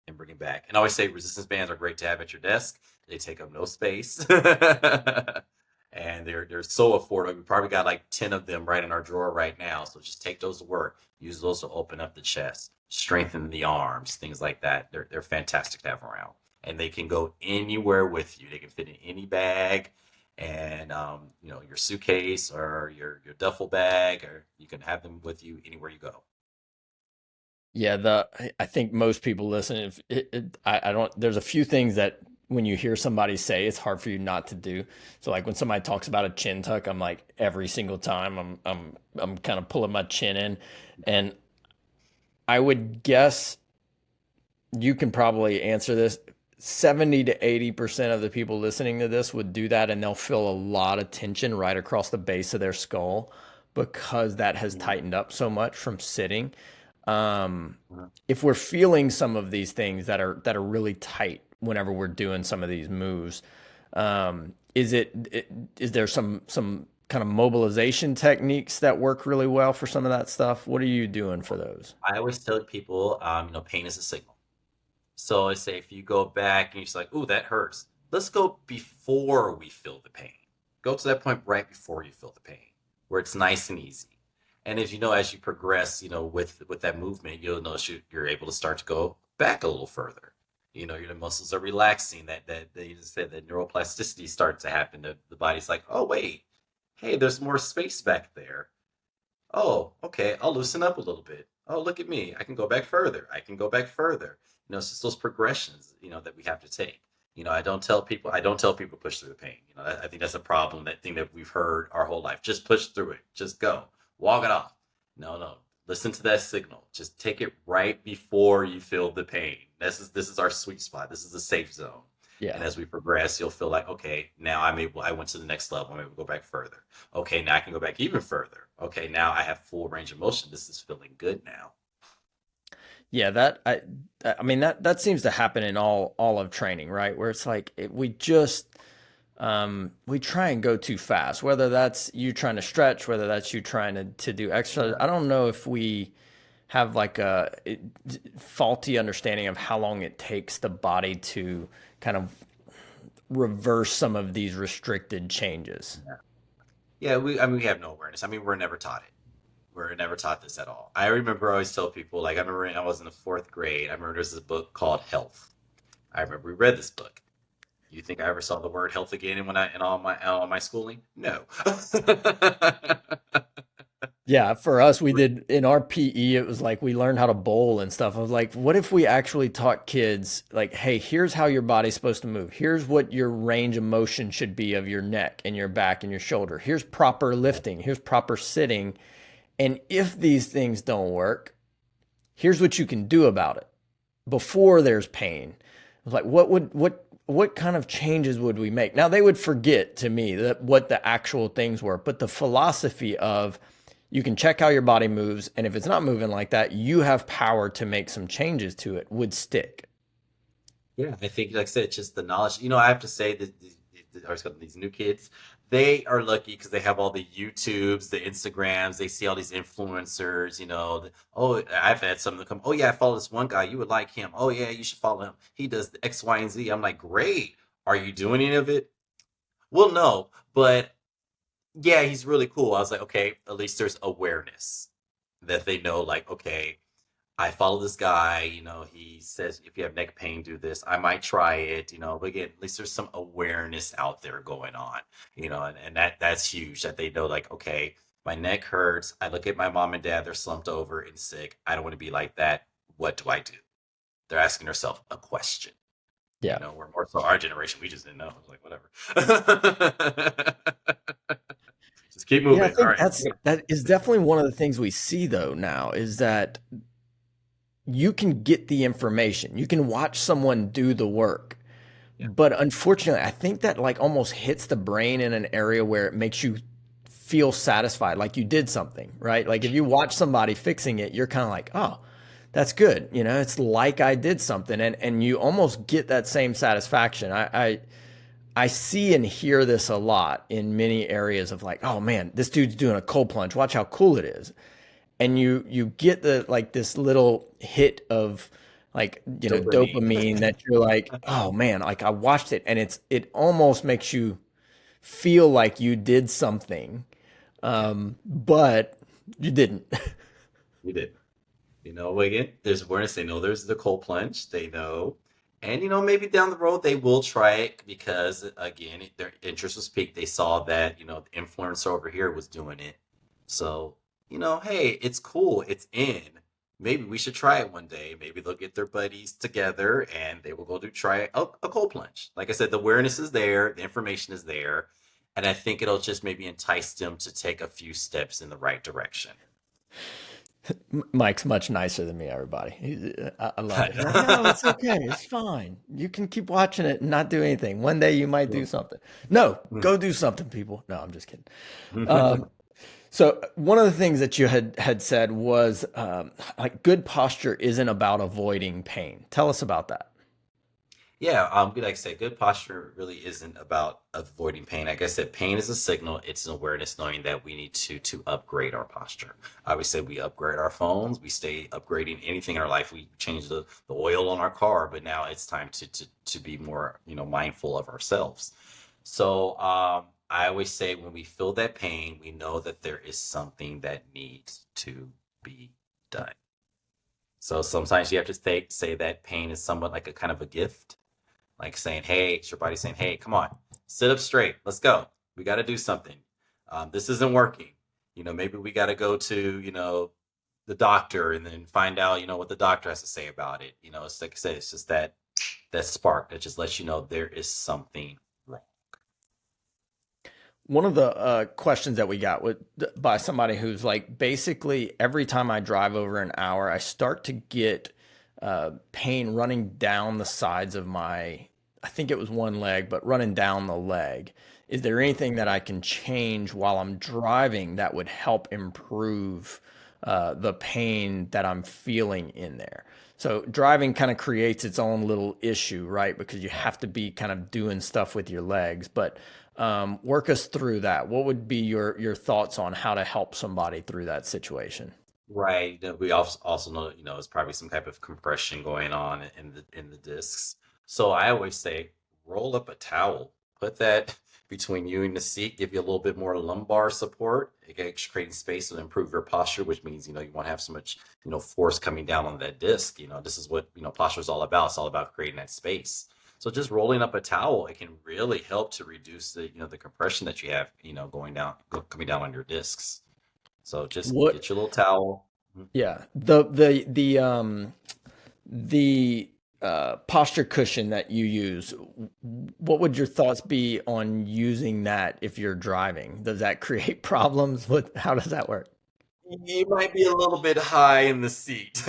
and bring it back. And I always say resistance bands are great to have at your desk. They take up no space. And they're so affordable. We probably got like 10 of them right in our drawer right now. So just take those to work. Use those to open up the chest, strengthen the arms, things like that. They're fantastic to have around. And they can go anywhere with you. They can fit in any bag and your suitcase or your duffel bag, or you can have them with you anywhere you go. Yeah, I think most people listen. If I don't, there's a few things that when you hear somebody say, it's hard for you not to do. So like when somebody talks about a chin tuck, I'm like every single time I'm kind of pulling my chin in, and I would guess you can probably answer this. 70 to 80% of the people listening to this would do that, and they'll feel a lot of tension right across the base of their skull because that has Mhm. tightened up so much from sitting. Um, Mhm. if we're feeling some of these things that are really tight whenever we're doing some of these moves, is there some kind of mobilization techniques that work really well for some of that stuff? What are you doing for those? I always tell people, pain is a signal. So I say if you go back and you're just like, "Ooh, that hurts." Let's go before we feel the pain. Go to that point right before you feel the pain, where it's nice and easy. And as you progress, with that movement, you'll notice you're able to start to go back a little further. Your muscles are relaxing. That you just said that neuroplasticity starts to happen. The body's like, "Oh wait, hey, there's more space back there. Oh, okay, I'll loosen up a little bit. Oh, look at me. I can go back further. I can go back further. It's just those progressions, that we have to take. I don't tell people push through the pain. I think that's a problem, that thing that we've heard our whole life. Just push through it. Just go. Walk it off. No, no. Listen to that signal. Just take it right before you feel the pain. This is our sweet spot. This is the safe zone. And Yeah. as we progress, you'll feel like, okay, now I went to the next level. I'm able to go back further. Okay, now I can go back even further. Okay, now I have full range of motion. This is feeling good now. Yeah, I mean that seems to happen in all of training, right? Where it's like we just we try and go too fast, whether that's you trying to stretch, whether that's you trying to do exercise. I don't know if we have like faulty understanding of how long it takes the body to kind of reverse some of these restricted changes. Yeah. Yeah, I mean, we have no awareness. I mean, we're never taught it. We're never taught this at all. I remember I always tell people, like, I remember when I was in the fourth grade, I remember there's this book called Health. I remember we read this book. You think I ever saw the word health again in all my schooling? No. Yeah, for us, we did in our PE, it was like we learned how to bowl and stuff. I was like, what if we actually taught kids, like, hey, here's how your body's supposed to move. Here's what your range of motion should be of your neck and your back and your shoulder. Here's proper lifting. Here's proper sitting. And if these things don't work, here's what you can do about it before there's pain. I was like, what kind of changes would we make? Now they would forget to me that what the actual things were, but the philosophy of you can check how your body moves, and if it's not moving like that, you have power to make some changes to it would stick. Yeah, I think, like I said, it's just the knowledge. I have to say that these new kids, they are lucky because they have all the YouTubes, the Instagrams. They see all these influencers. Oh, I've had some of them come. Oh yeah, I follow this one guy. You would like him. Oh yeah, you should follow him. He does the X, Y, and Z. I'm like, great. Are you doing any of it? Well, no, but yeah, he's really cool. I was like, okay, at least there's awareness that they know, like, okay, I follow this guy, he says if you have neck pain, do this. I might try it, but again, at least there's some awareness out there going on, and that's huge that they know, like, okay, my neck hurts. I look at my mom and dad, they're slumped over and sick. I don't want to be like that. What do I do? They're asking themselves a question. Yeah. We're more so our generation, we just didn't know. I was like, whatever. Just keep Yeah, I moving. All think right. that is definitely one of the things we see though now is that you can get the information. You can watch someone do the work. Yeah. But unfortunately, I think that like almost hits the brain in an area where it makes you feel satisfied, like you did something, right? Like if you watch somebody fixing it, you're kind of like, oh, that's good. It's like I did something, and you almost get that same satisfaction. I see and hear this a lot in many areas of like, oh man, this dude's doing a cold plunge. Watch how cool it is. And you get the like this little hit of like, Dopamine. dopamine that you're like, oh man, like I watched it and it almost makes you feel like you did something. Yeah, But you didn't. we did. Again, there's awareness. They know there's the cold plunge. They know. And, maybe down the road they will try it because, again, their interest was peaked. They saw that, the influencer over here was doing it. So, hey, it's cool. It's in. Maybe we should try it one day. Maybe they'll get their buddies together and they will go to try a cold plunge. Like I said, the awareness is there, the information is there. And I think it'll just maybe entice them to take a few steps in the right direction. Mike's much nicer than me, everybody. I love it. He's like, no, it's okay. It's fine. You can keep watching it and not do anything. One day you might do something. No, go do something, people. No, I'm just kidding. So one of the things that you had said was like good posture isn't about avoiding pain. Tell us about that. Yeah, like I said, good posture really isn't about avoiding pain. Like I said, pain is a signal. It's an awareness knowing that we need to upgrade our posture. I would say we upgrade our phones. We stay upgrading anything in our life. We change the oil on our car, but now it's time to be more, mindful of ourselves. So I always say when we feel that pain, we know that there is something that needs to be done. So sometimes you have to say that pain is somewhat like a kind of a gift, like saying, hey, it's your body saying, hey, come on, sit up straight. Let's go. We got to do something. This isn't working. Maybe we got to go to, the doctor and then find out, what the doctor has to say about it. It's like I said, it's just that spark that just lets you know there is something wrong. One of the questions that we got by somebody who's like, basically every time I drive over an hour, I start to get pain running down the sides of I think it was one leg, but running down the leg. Is there anything that I can change while I'm driving that would help improve the pain that I'm feeling in there. So driving kind of creates its own little issue, right? Because you have to be kind of doing stuff with your legs. But work us through that. What would be your thoughts on how to help somebody through that situation? Right. We also know, it's probably some type of compression going on in the discs. So I always say, roll up a towel, put that between you and the seat, give you a little bit more lumbar support. It can create space to improve your posture, which means, you won't have so much, force coming down on that disc. This is what, posture is all about. It's all about creating that space. So just rolling up a towel, it can really help to reduce the compression that you have, coming down on your discs. So just What get your little towel. Mhm. Yeah, the posture cushion that you use, what would your thoughts be on using that if you're driving? Does that create problems? How does that work? You might be a little bit high in the seat,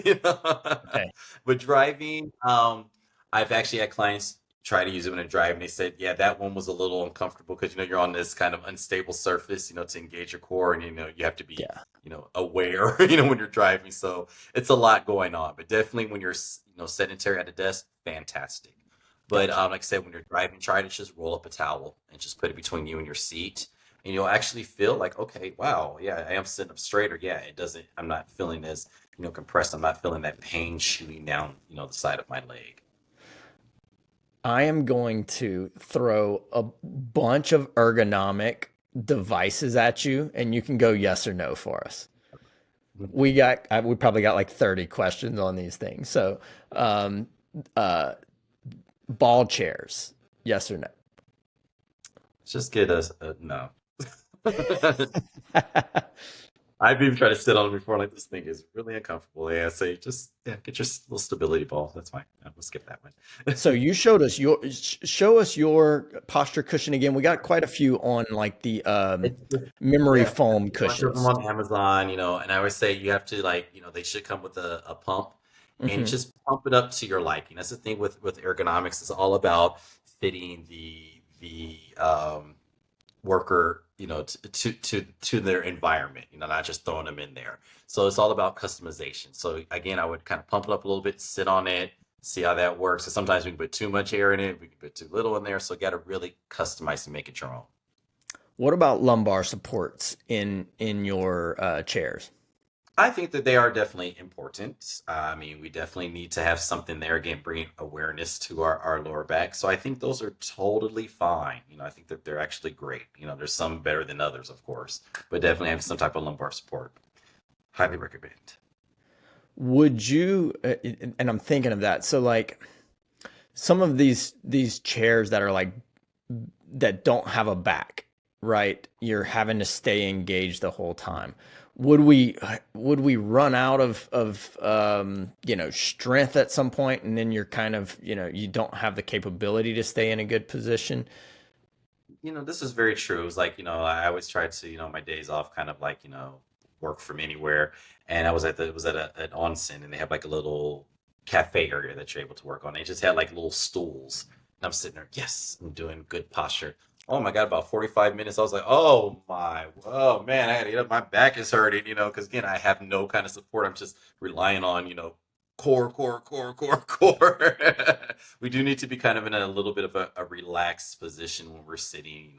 you know. Okay. But driving, I've actually had clients try to use it when they're driving. They said, yeah, that one was a little uncomfortable because you're on this kind of unstable surface, to engage your core, and you have to be, Yeah. aware, when you're driving. So it's a lot going on. But definitely when you're, sedentary at a desk, fantastic. But Gotcha. like I said, when you're driving, try to just roll up a towel and just put it between you and your seat, and you'll actually feel like, okay, wow, yeah, I am sitting up straighter. Yeah, it doesn't. I'm not feeling as compressed. I'm not feeling that pain shooting down the side of my leg. I am going to throw a bunch of ergonomic devices at you, and you can go yes or no for us. We probably got like 30 questions on these things. So, um, uh, ball chairs, yes or no? Just get us a no. I've even tried to sit on it before. Like, this thing is really uncomfortable. Yeah, so you just, yeah, get your little stability ball. That's fine. Yeah, we'll skip that So one. you showed us show us your posture cushion again. We got quite a few on like the It's just, memory yeah, foam a bunch of them cushions. on Amazon, and I always say you have to, like, they should come with a pump, and Hmm. just pump it up to your liking. That's the thing with ergonomics. It's all about fitting the worker, to their environment, not just throwing them in there. So it's all about customization. So again, I would kind of pump it up a little bit, sit on it, see how that works. So sometimes we can put too much air in it, we can put too little in there. So you got to really customize and make it your own. What about lumbar supports in your chairs? I think that they are definitely important. I mean, we definitely need to have something there, again, bringing awareness to our lower back. So I think those are totally fine. I think that they're actually great. There's some better than others, of course, but definitely have some type of lumbar support. Highly recommend. Would you? And I'm thinking of that. So like some of these chairs that are like that don't have a back, right? You're having to stay engaged the whole time. Would we run out of strength at some point, and then you're kind of you don't have the capability to stay in a good position? This is very true. It's like, I always try to, my days off kind of like, work from anywhere. And I was it was at an onsen, and they have like a little cafe area that you're able to work on. They just had like little stools. And I'm sitting there, yes, I'm doing good posture. Oh my God, about 45 minutes. I was like, oh man, I gotta get up. My back is hurting, because again, I have no kind of support. I'm just relying on, core. We do need to be kind of in a little bit of a relaxed position when we're sitting,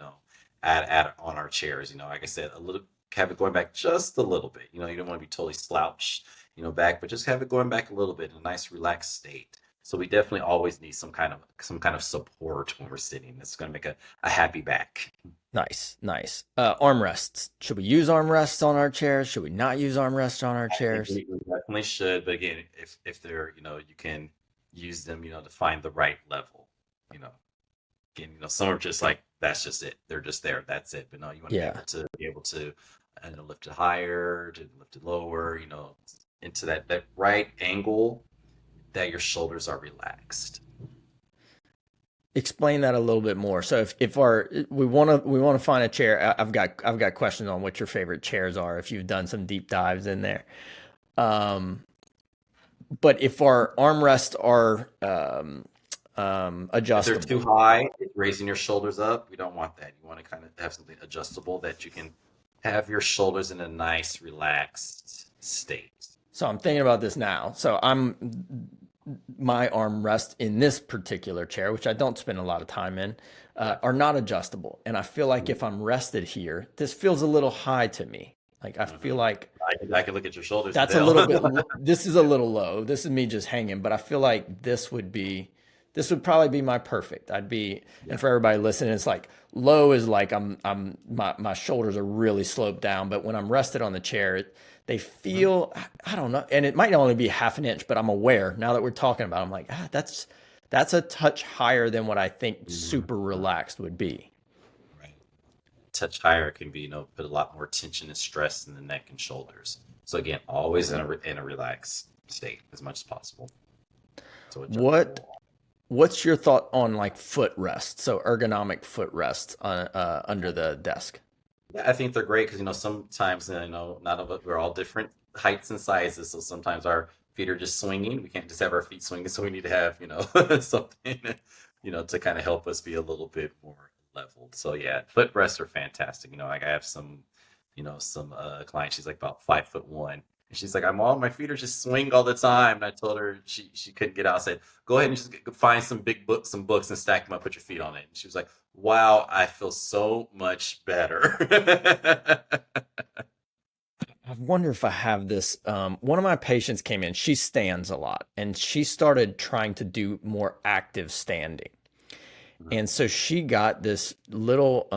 at on our chairs. Like I said, a little have it going back just a little bit. You don't want to be totally slouched, back, but just have it going back a little bit in a nice relaxed state. So we definitely always need some kind of support when we're sitting. It's going to make a happy back. Nice, nice. Armrests. Should we use armrests on our chairs? Should we not use armrests on our I think chairs? we definitely should, but again, if they're, you can use them, to find the right level. You know, again, some are just like that's just it. They're just there. That's it. But no, you want to be Yeah. able to lift it higher, to lift it lower. Into that right angle that your shoulders are relaxed. Explain that a little bit more. So if our we want to find a chair, I've got questions on what your favorite chairs are if you've done some deep dives in there. Um, but if our armrests are If they're too adjustable, high, it's raising your shoulders up. We don't want that. You want to kind of have something adjustable that you can Have your shoulders in a nice, relaxed state. So I'm thinking about this now. So my arm rests in this particular chair, which I don't spend a lot of time in, Yeah. are not adjustable. And I feel like Mm-hmm. if I'm rested here, this feels a little high to me. Like I feel like I can look at your shoulders and that's a little bit, tell. this is a little low. This is me just hanging, but I feel like this would probably be my perfect. I'd be, Yeah. and for everybody listening, it's like low is like my shoulders are really sloped down, but when I'm rested on the chair, they Mhm. feel, I don't know, and it might only be half an inch, but I'm aware now that we're talking about it, I'm like, that's a touch higher than what I think Mhm. super relaxed would be. Right. Touch higher can be, put a lot more tension and stress in the neck and shoulders. So again, always in a relaxed state as much as possible. So What adjustable. What's your thought on like footrest? So ergonomic footrests under the desk. Yeah, I think they're great because sometimes none of us we're all different heights and sizes, so sometimes our feet are just swinging. We can't just have our feet swinging, so we need to have something to kind of help us be a little bit more leveled. So yeah, foot rests are fantastic. Like I have some client. She's like about 5'1", and she's like, my feet are just swing all the time. And I told her she couldn't get out. I said, go ahead and just find some books and stack them up, put your feet on it. And she was like, wow, I feel so much better. I wonder if I have this. One of my patients came in. She stands a lot, and she started trying to do more active standing. And so she got this little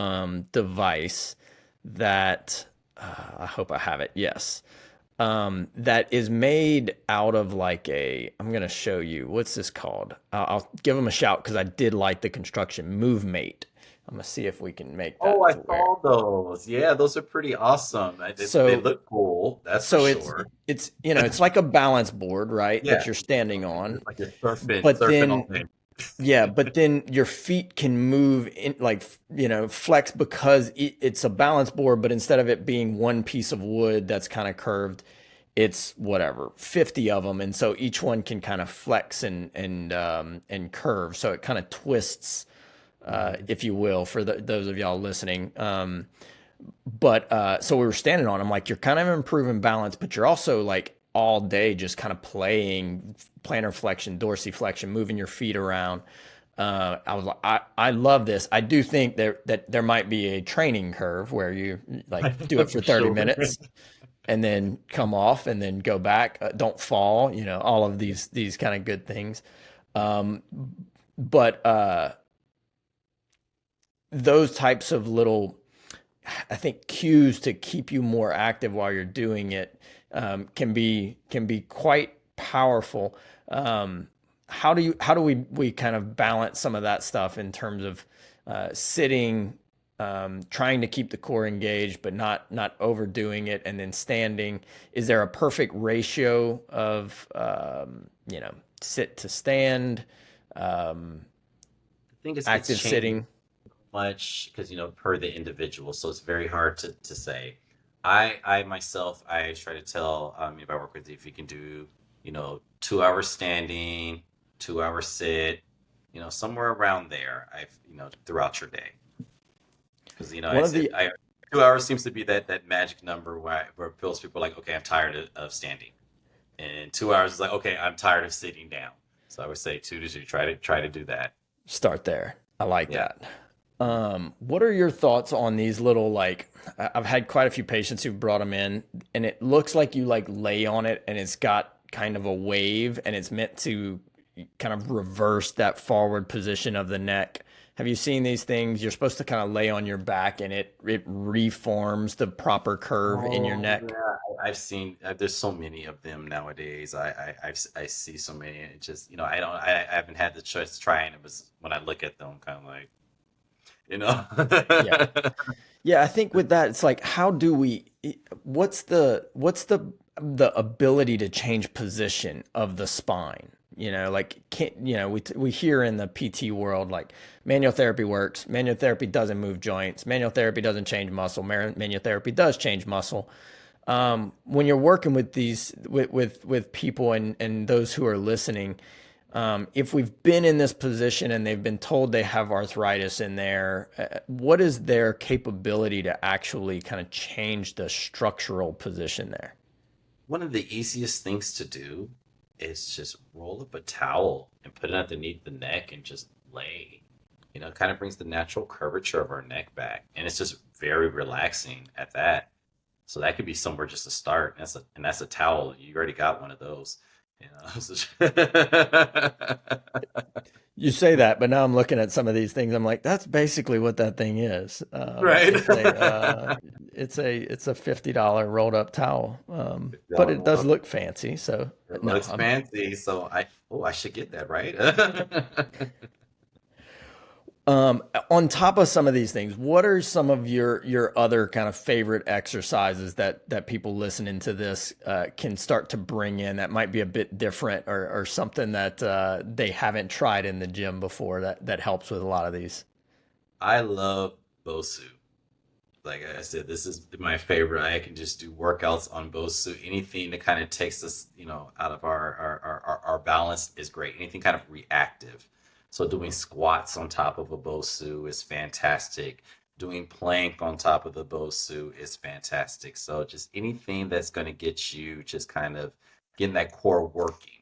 device that I hope I have it. Yes, that is made out of like I'm going to show you. What's this called? I'll give them a shout because I did like the construction. MoveMate. I'm going to see if we can make Oh, that I to where. saw those. Yeah, those are pretty awesome. They So look cool, that's for so sure. it's it's like a balance board, right, that Yeah, you're standing on. it's like you're surfing, But surfing then on things. yeah, but then your feet can move in like flex because it's a balance board, but instead of it being one piece of wood that's kind of curved, it's whatever 50 of them, and so each one can kind of flex and curve, so it kind of twists, Mhm. if you will, for those of y'all listening. But so we were standing on them, like you're kind of improving balance, but you're also like all day just kind of playing plantar flexion, dorsiflexion, moving your feet around. I was like, I love this. I do think that there might be a training curve where you like do it for For 30 sure. minutes and then come off and then go back. Don't fall, all of Yeah. these kind of good things. Um, but those types of little, I think, cues to keep you more active while you're doing it can be quite powerful. How do we kind of balance some of that stuff in terms of sitting, trying to keep the core engaged, but not overdoing it, and then standing? Is there a perfect ratio of sit to stand, um, I think it's active changing sitting? much because per the individual, so it's very hard to say. I myself, I try to tell if I work with you, if you can do 2 hours standing, 2 hours sit, somewhere around there. I've throughout your day, because I One of said the I 2 hours seems to be that magic number where most people are like, okay, I'm tired of standing, and 2 hours is like, okay, I'm tired of sitting down. So I would say 2 to 2. Try to do that. Start there. I like Yeah. that. What are your thoughts on these little, like, I've had quite a few patients who've brought them in, and it looks like you like lay on it and it's got kind of a wave and it's meant to kind of reverse that forward position of the neck. Have you seen these things? You're supposed to kind of lay on your back and it reforms the proper curve in your Oh neck. yeah, I've seen. There's so many of them nowadays. I see so many. It just I haven't had the choice to try, and it was when I look at them, kind of like you know. Yeah. Yeah, I think with that, it's like, how do we, what's the ability to change position of the spine? Like, can't, we hear in the PT world, like manual therapy works, manual therapy doesn't move joints, manual therapy doesn't change muscle, manual therapy does change muscle. When you're working with these, with people and those who are listening, If we've been in this position and they've been told they have arthritis in there, what is their capability to actually kind of change the structural position there? One of the easiest things to do is just roll up a towel and put it underneath the neck and just lay. It kind of brings the natural curvature of our neck back, and it's just very relaxing at that. So that could be somewhere just to start. And that's a towel. You already got one of those. You know? You say that, but now I'm looking at some of these things. I'm like, that's basically what that thing is. Right. It's a $50 rolled up towel, but it does look fancy. So It no, looks fancy, so I should get that, right? On top of some of these things, what are some of your other kind of favorite exercises that people listening to this can start to bring in that might be a bit different or something that they haven't tried in the gym before that helps with a lot of these? I love Bosu. Like I said, this is my favorite. I can just do workouts on Bosu. Anything that kind of takes us, out of our balance is great. Anything kind of reactive. So doing squats on top of a Bosu is fantastic. Doing plank on top of the Bosu is fantastic. So just anything that's going to get you just kind of getting that core working.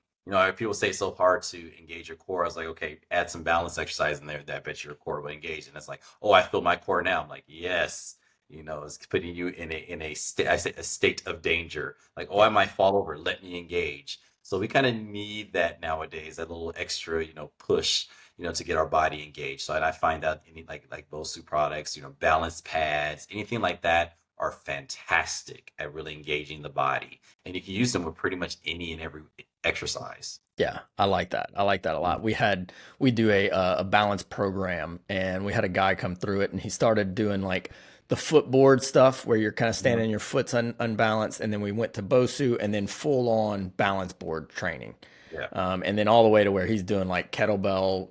People say it's so hard to engage your core. I was like, okay, add some balance exercise in there. That bet your core will engage. And it's like, oh, I feel my core now. I'm like, yes. It's putting you I say a state of danger. Like, oh, I Yeah. might fall over. Let me engage. So we kind of need that nowadays, that little extra, push, to get our body engaged. So and I find out any like Bosu products, balance pads, anything like that are fantastic at really engaging the body. And you can use them with pretty much any and every exercise. Yeah, I like that. I like that a lot. We do a balance program, and we had a guy come through it, and he started doing like the footboard stuff where you're kind of Mhm. standing, your foot's unbalanced, and then we went to Bosu, and then full on balance board training, Yeah. and then all the way to where he's doing like kettlebell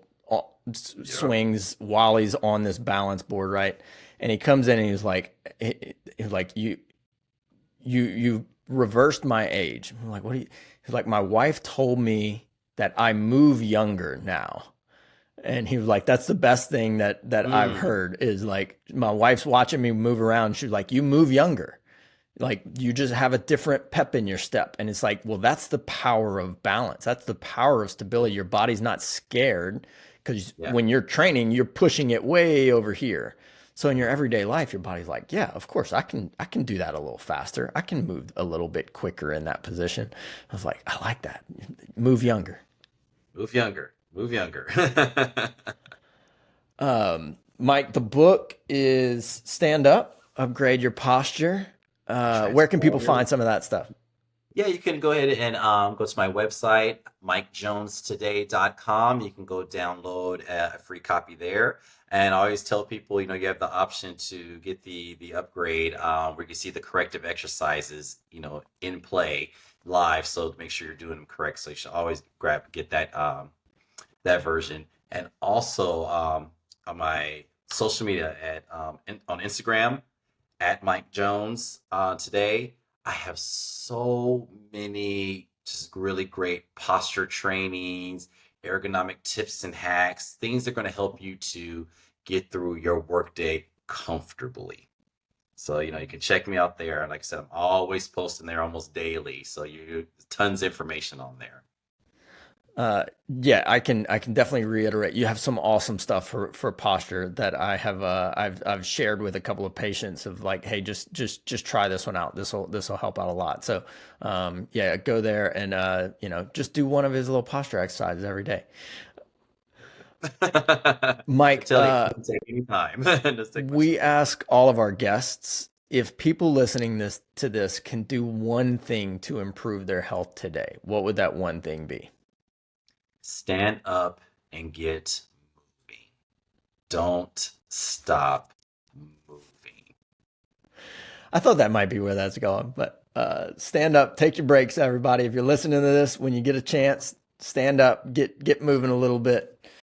Yep. swings while he's on this balance board, right? And he comes in and he's like you reversed my age. I'm like, what do you? He's like, my wife told me that I move younger now. And he was like, that's the best thing that I've Mm, heard is like my wife's watching me move around. She's like, you move younger. Like you just have a different pep in your step. And it's like, well, that's the power of balance. That's the power of stability. Your body's not scared because yeah. when you're training, you're pushing it way over here. So in your everyday life, your body's like, yeah, of course, I can do that a little faster. I can move a little bit quicker in that position. I was like, I like that. Move younger. Move younger. Move younger. Mike, the book is Stand Up, Upgrade Your Posture. Where can people Transform your find some of that stuff? Yeah, you can go ahead and go to my website, MikeJonesToday.com. You can go download a free copy there. And I always tell people, you have the option to get the upgrade where you can see the corrective exercises, in play live. So make sure you're doing them correct. So you should always get that version. And also on my social media on Instagram at Mike Jones today. I have so many just really great posture trainings, ergonomic tips and hacks, things that are going to help you to get through your workday comfortably. So, you can check me out there. Like I said, I'm always posting there almost daily. So you tons of information on there. Yeah, I can definitely reiterate. You have some awesome stuff for posture that I've shared with a couple of patients of like, hey, just try this one out. This will help out a lot. So, yeah, go there and just do one of his little posture exercises every day. I Mike, tell you, it can take any time. It does take much we time. ask all of our guests if people listening this can do one thing to improve their health today. What would that one thing be? Stand up and get moving. Don't stop moving. I thought that might be where that's going, but stand up, take your breaks, everybody. If you're listening to this, when you get a chance, stand up, get moving a little bit.